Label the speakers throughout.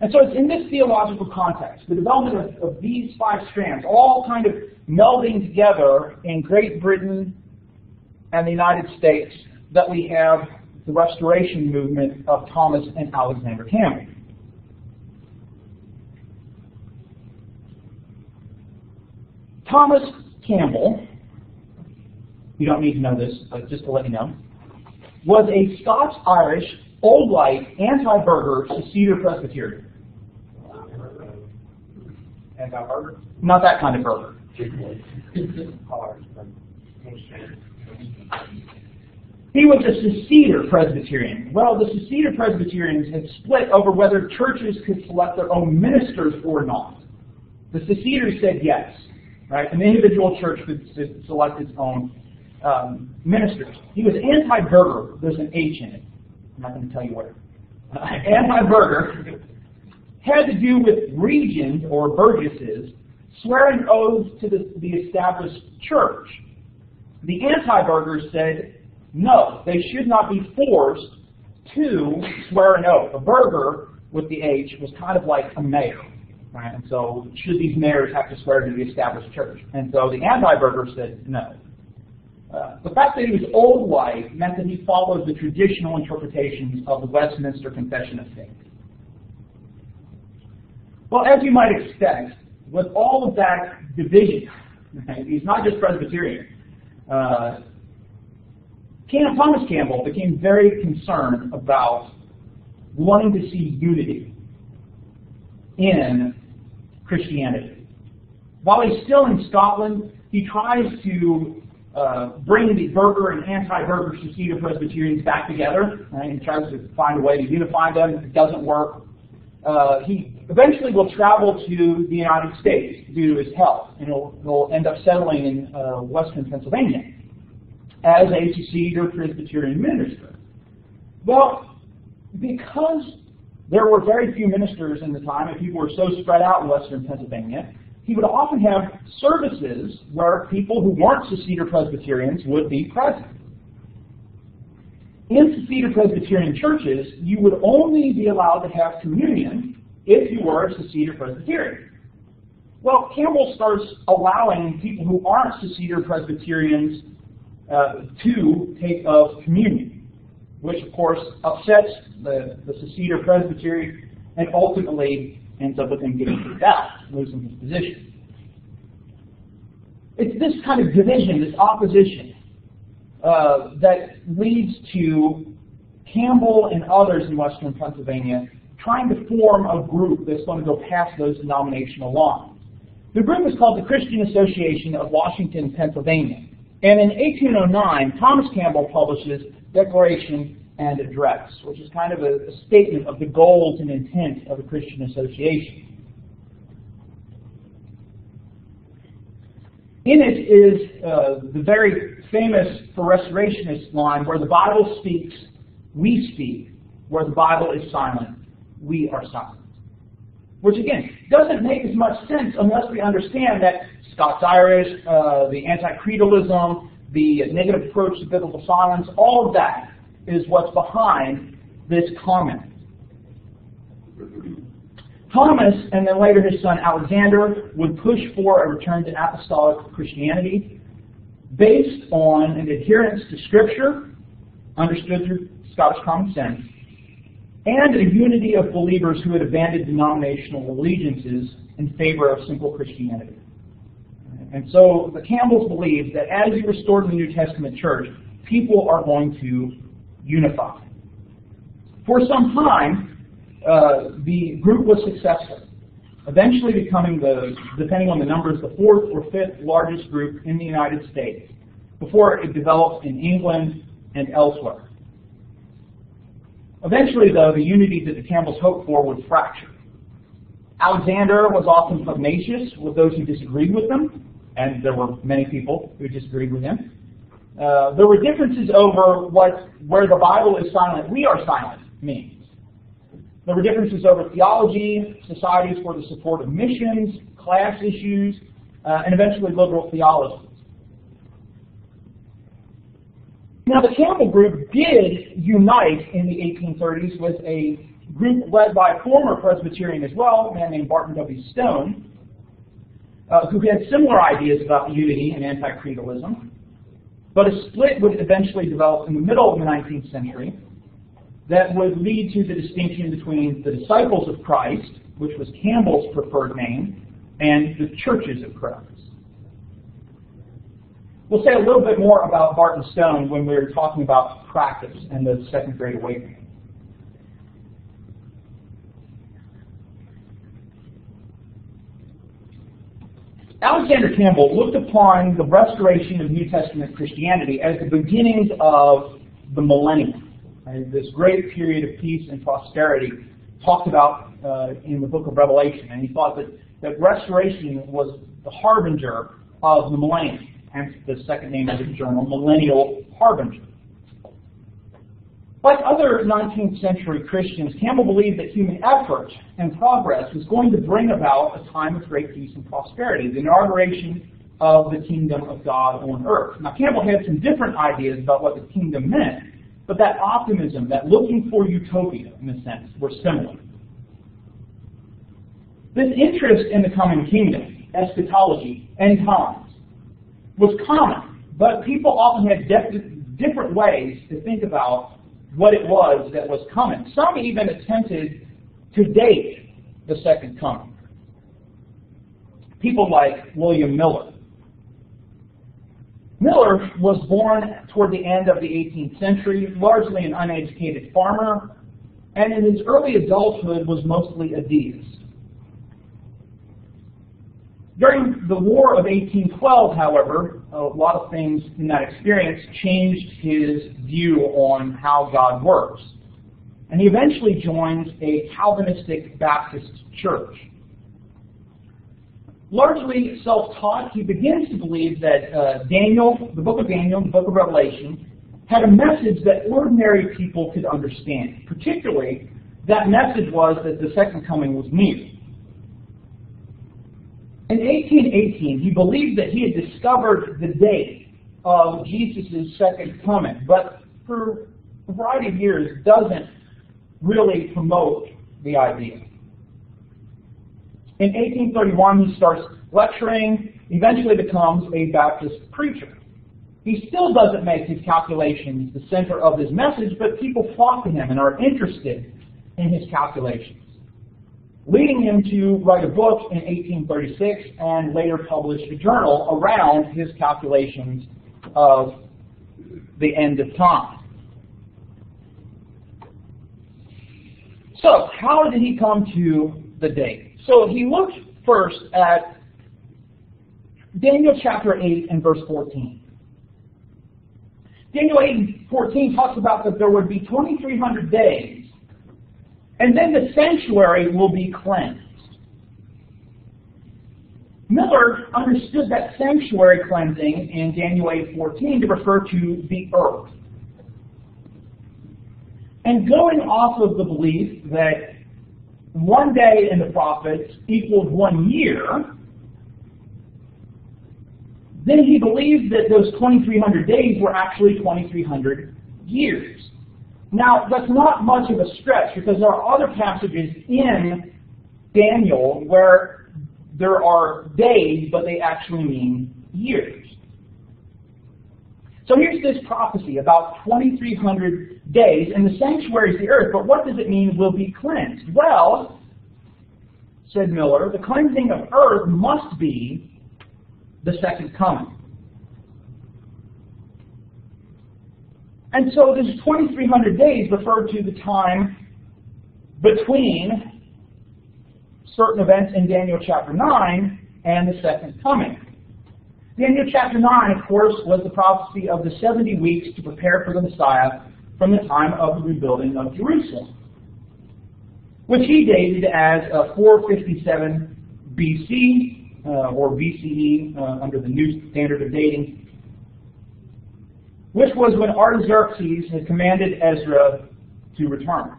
Speaker 1: And so it's in this theological context, the development of these five strands, all kind of melding together in Great Britain and the United States, that we have the Restoration movement of Thomas and Alexander Campbell. Thomas Campbell, you don't need to know this, but just to let you know, was a Scots-Irish, Old Light, anti-burger, Seceder Presbyterian.
Speaker 2: Anti-burger?
Speaker 1: Not that kind of burger. He was a Seceder Presbyterian. Well, the Seceder Presbyterians had split over whether churches could select their own ministers or not. The Seceders said yes, right? An individual church could select its own ministers. He was anti-burger. There's an H in it. I'm not going to tell you where. Anti-burger had to do with regions or burgesses swearing oaths to the established church. The anti-burgers said no, they should not be forced to swear an oath. A burger with the H was kind of like a mayor, right? And so should these mayors have to swear to the established church? And so the anti-burger said no. The fact that he was Old Light meant that he followed the traditional interpretations of the Westminster Confession of Faith. Well, as you might expect, with all of that division, right, he's not just Presbyterian. Thomas Campbell became very concerned about wanting to see unity in Christianity. While he's still in Scotland, he tries to bring the burger and anti-burger Seceder Presbyterians back together, right? He tries to find a way to unify them. It doesn't work. He eventually will travel to the United States due to his health, and he'll end up settling in western Pennsylvania as a Seceder Presbyterian minister. Well, because there were very few ministers in the time, and people were so spread out in western Pennsylvania, he would often have services where people who weren't Seceder Presbyterians would be present. In Seceder Presbyterian churches, you would only be allowed to have communion if you were a Seceder Presbyterian. Well, Campbell starts allowing people who aren't Seceder Presbyterians to take of communion, which of course upsets the Seceder Presbytery and ultimately ends up with him getting kicked out, losing his position. It's this kind of division, this opposition, that leads to Campbell and others in western Pennsylvania trying to form a group that's going to go past those denominational lines. The group is called the Christian Association of Washington, Pennsylvania. And in 1809, Thomas Campbell publishes Declaration and Address, which is kind of a statement of the goals and intent of the Christian Association. In it is the very famous for Restorationist line, where the Bible speaks, we speak. Where the Bible is silent, we are silent. Which again, doesn't make as much sense unless we understand that Scots-Irish, the anti-creedalism, the negative approach to biblical silence, all of that is what's behind this comment. Thomas, and then later his son Alexander, would push for a return to apostolic Christianity based on an adherence to Scripture, understood through Scottish common sense, and a unity of believers who had abandoned denominational allegiances in favor of simple Christianity. And so the Campbells believed that as you restored the New Testament church, people are going to unify. For some time, the group was successful, eventually becoming, depending on the numbers, the fourth or fifth largest group in the United States, before it developed in England and elsewhere. Eventually, though, the unity that the Campbells hoped for would fracture. Alexander was often pugnacious with those who disagreed with him, and there were many people who disagreed with him. There were differences over where the Bible is silent, we are silent means. There were differences over theology, societies for the support of missions, class issues, and eventually liberal theology. Now, the Campbell group did unite in the 1830s with a group led by a former Presbyterian as well, a man named Barton W. Stone, who had similar ideas about unity and anti-creedalism. But a split would eventually develop in the middle of the 19th century that would lead to the distinction between the disciples of Christ, which was Campbell's preferred name, and the churches of Christ. We'll say a little bit more about Barton Stone when we're talking about practice and the Second Great Awakening. Alexander Campbell looked upon the restoration of New Testament Christianity as the beginnings of the millennium, this great period of peace and prosperity talked about in the book of Revelation. And he thought that restoration was the harbinger of the millennium, hence the second name of the journal, Millennial Harbinger. Like other 19th century Christians, Campbell believed that human effort and progress was going to bring about a time of great peace and prosperity, the inauguration of the kingdom of God on earth. Now, Campbell had some different ideas about what the kingdom meant, but that optimism, that looking for utopia, in a sense, were similar. This interest in the coming kingdom, eschatology, end times, was common, but people often had different ways to think about what it was that was coming. Some even attempted to date the second coming. People like William Miller. Miller was born toward the end of the 18th century, largely an uneducated farmer, and in his early adulthood was mostly a deist. During the War of 1812, however, a lot of things in that experience changed his view on how God works. And he eventually joins a Calvinistic Baptist church. Largely self-taught, he begins to believe that Daniel, the book of Daniel, the book of Revelation, had a message that ordinary people could understand. Particularly, that message was that the second coming was near. In 1818, he believed that he had discovered the date of Jesus' second coming, but for a variety of years doesn't really promote the idea. In 1831, he starts lecturing, eventually becomes a Baptist preacher. He still doesn't make his calculations the center of his message, but people flock to him and are interested in his calculations, leading him to write a book in 1836 and later publish a journal around his calculations of the end of time. So, how did he come to the date? So he looked first at Daniel chapter 8 and verse 14. Daniel 8 and 14 talks about that there would be 2,300 days, and then the sanctuary will be cleansed. Miller understood that sanctuary cleansing in Daniel 8:14 to refer to the earth. And going off of the belief that one day in the prophets equaled 1 year, then he believed that those 2,300 days were actually 2,300 years. Now, that's not much of a stretch because there are other passages in Daniel where there are days, but they actually mean years. So here's this prophecy about 2,300 days, and the sanctuary is the earth, but what does it mean will be cleansed? Well, said Miller, the cleansing of earth must be the second coming. And so this 2,300 days refer to the time between certain events in Daniel chapter 9 and the second coming. Daniel chapter 9, of course, was the prophecy of the 70 weeks to prepare for the Messiah from the time of the rebuilding of Jerusalem, which he dated as 457 BC or BCE under the new standard of dating, which was when Artaxerxes had commanded Ezra to return.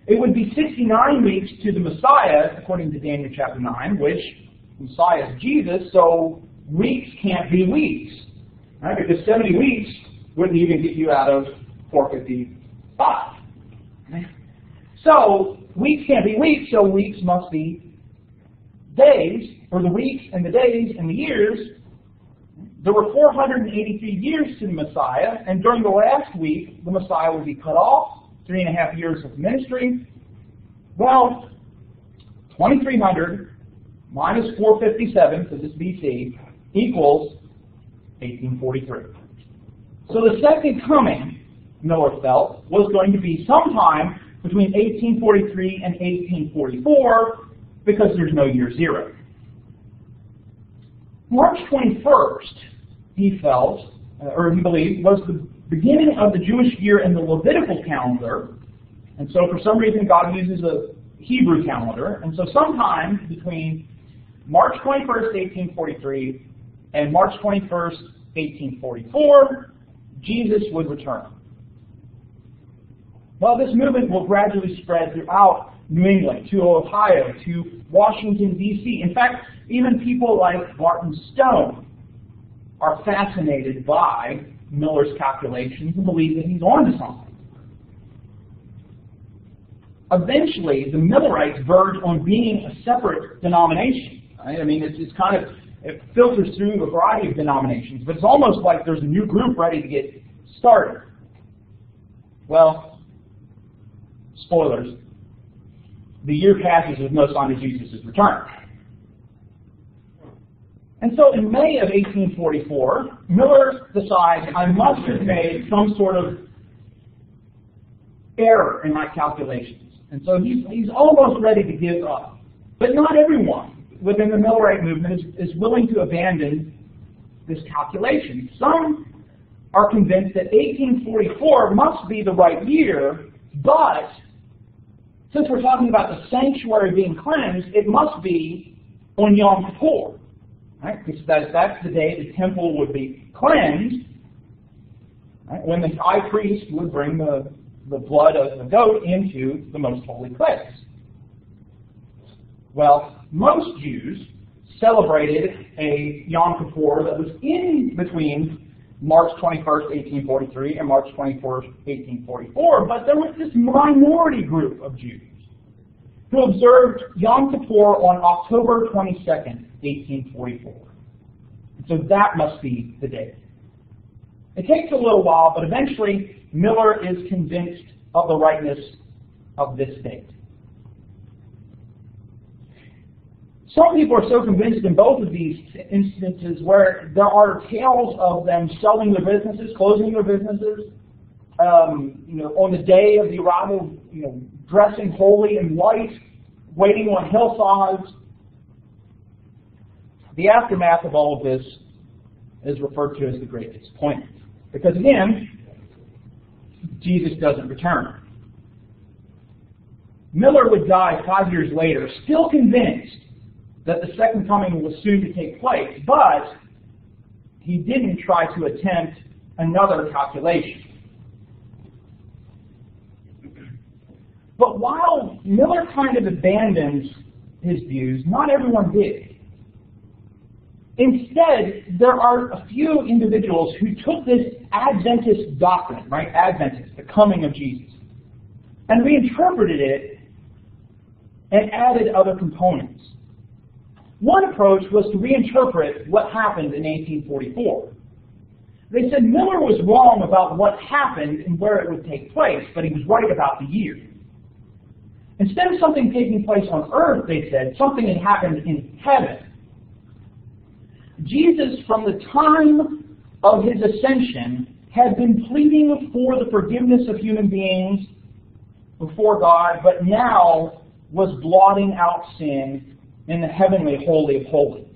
Speaker 1: It would be 69 weeks to the Messiah, according to Daniel chapter 9, which Messiah is Jesus, so weeks can't be weeks. Right? Because 70 weeks wouldn't even get you out of 455. Right? So weeks can't be weeks, so weeks must be days, or the weeks and the days and the years. There were 483 years to the Messiah, and during the last week, the Messiah will be cut off, 3.5 years of ministry. Well, 2300 minus 457, so this BC, equals 1843. So the second coming, Miller felt, was going to be sometime between 1843 and 1844, because there's no year zero. March 21st, he felt, or he believed, was the beginning of the Jewish year in the Levitical calendar. And so for some reason God uses a Hebrew calendar. And so sometime between March 21st, 1843 and March 21st, 1844, Jesus would return. Well, this movement will gradually spread throughout New England, to Ohio, to Washington, D.C. In fact, even people like Barton Stone are fascinated by Miller's calculations and believe that he's on to something. Eventually, the Millerites verge on being a separate denomination. Right? I mean, it filters through a variety of denominations, but it's almost like there's a new group ready to get started. Well, spoilers. The year passes with no sign of Jesus' return. And so in May of 1844, Miller decides, I must have made some sort of error in my calculations. And so he's almost ready to give up. But not everyone within the Millerite movement is willing to abandon this calculation. Some are convinced that 1844 must be the right year, but since we're talking about the sanctuary being cleansed, it must be on Yom Kippur. Right? Because that's the day the temple would be cleansed, right? When the high priest would bring the blood of the goat into the most holy place. Well, most Jews celebrated a Yom Kippur that was in between March 21st, 1843 and March 21st, 1844, but there was this minority group of Jews who observed Yom Kippur on October 22nd, 1844. And so that must be the date. It takes a little while, but eventually Miller is convinced of the rightness of this date. Some people are so convinced in both of these instances where there are tales of them selling their businesses, closing their businesses, on the day of the arrival, dressing holy and white, waiting on hillsides. The aftermath of all of this is referred to as the Great Disappointment. Because again, Jesus doesn't return. Miller would die 5 years later, still convinced that the second coming was soon to take place, but he didn't try to attempt another calculation. But while Miller kind of abandons his views, not everyone did. Instead, there are a few individuals who took this Adventist doctrine, right? Adventist, the coming of Jesus, and reinterpreted it and added other components. One approach was to reinterpret what happened in 1844. They said Miller was wrong about what happened and where it would take place, but he was right about the year. Instead of something taking place on earth, they said, something had happened in heaven. Jesus, from the time of his ascension, had been pleading for the forgiveness of human beings before God, but now was blotting out sin in the heavenly Holy of Holies.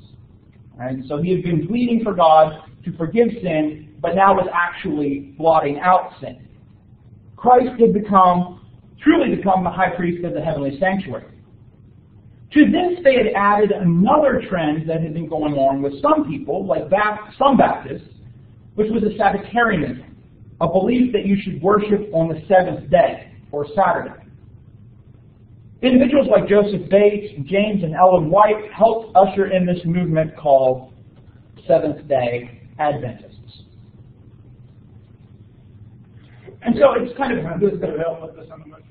Speaker 1: And so he had been pleading for God to forgive sin, but now was actually blotting out sin. Christ had truly become the high priest of the heavenly sanctuary. To this they had added another trend that had been going on with some people, like some Baptists, which was a Sabbatarianism, a belief that you should worship on the seventh day, or Saturday. Individuals like Joseph Bates, James and Ellen White helped usher in this movement called Seventh-day Adventists. And so it's kind of...
Speaker 2: Does that help with this on the motion?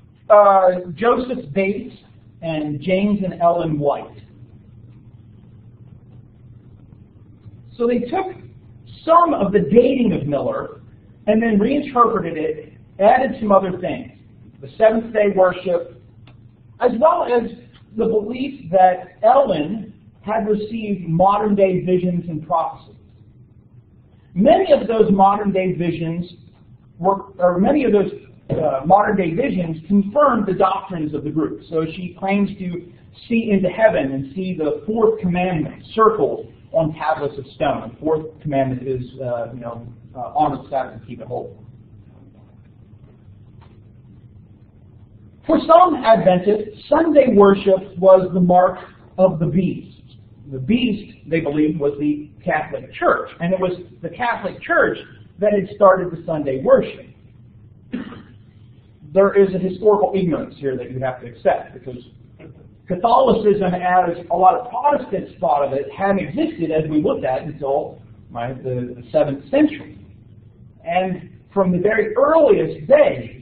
Speaker 1: Joseph Bates and James and Ellen White. So they took some of the dating of Miller and then reinterpreted it, added some other things. The seventh-day worship, as well as the belief that Ellen had received modern-day visions and prophecies. Many of those modern-day visions confirmed the doctrines of the group. So she claims to see into heaven and see the fourth commandment circled on tablets of stone. The fourth commandment is, honor the Sabbath and keep it holy. For some Adventists, Sunday worship was the mark of the beast. The beast, they believed, was the Catholic Church, and it was the Catholic Church that had started the Sunday worship. There is a historical ignorance here that you have to accept, because Catholicism, as a lot of Protestants thought of it, hadn't existed, as we looked at, until the 7th century. And from the very earliest days,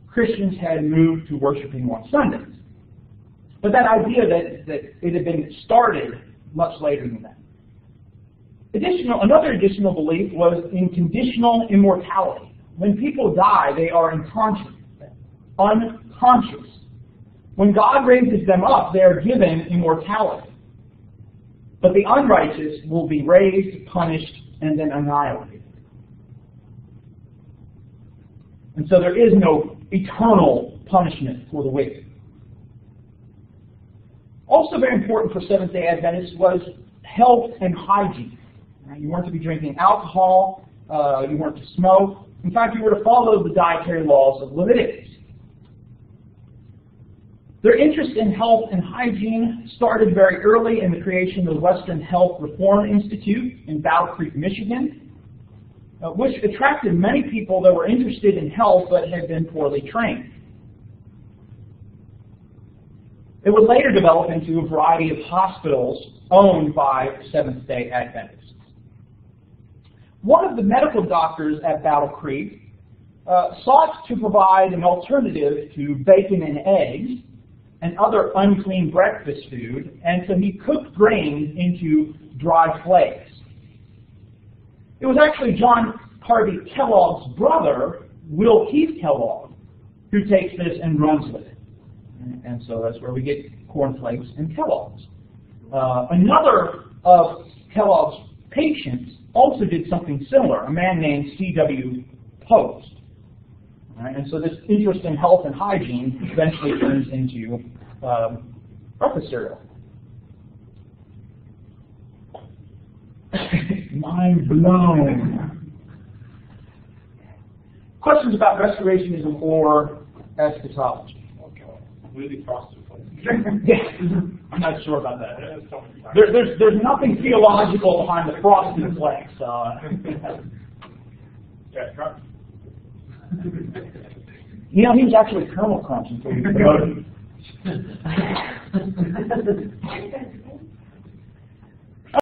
Speaker 1: Christians had moved to worshiping on Sundays. But that idea that it had been started much later than that. Another additional belief was in conditional immortality. When people die, they are unconscious. When God raises them up, they are given immortality. But the unrighteous will be raised, punished, and then annihilated. And so there is no eternal punishment for the wicked. Also very important for Seventh-day Adventists was health and hygiene. You weren't to be drinking alcohol, you weren't to smoke. In fact, you were to follow the dietary laws of Leviticus. Their interest in health and hygiene started very early in the creation of the Western Health Reform Institute in Battle Creek, Michigan, which attracted many people that were interested in health but had been poorly trained. It would later develop into a variety of hospitals owned by Seventh-day Adventists. One of the medical doctors at Battle Creek sought to provide an alternative to bacon and eggs and other unclean breakfast food, and so he cooked grains into dry flakes. It was actually John Harvey Kellogg's brother, Will Keith Kellogg, who takes this and runs with it. And so that's where we get cornflakes and Kellogg's. Another of Kellogg's patients also did something similar, a man named C.W. Post. Right? And so this interest in health and hygiene eventually turns into breakfast cereal. Mind blown. Questions about restorationism or eschatology?
Speaker 2: Really frosted flakes.
Speaker 1: Yeah, I'm not sure about that. There's nothing theological behind the frosted flakes.
Speaker 2: Yeah, try.
Speaker 1: He was actually Colonel Crunch until he promoted him.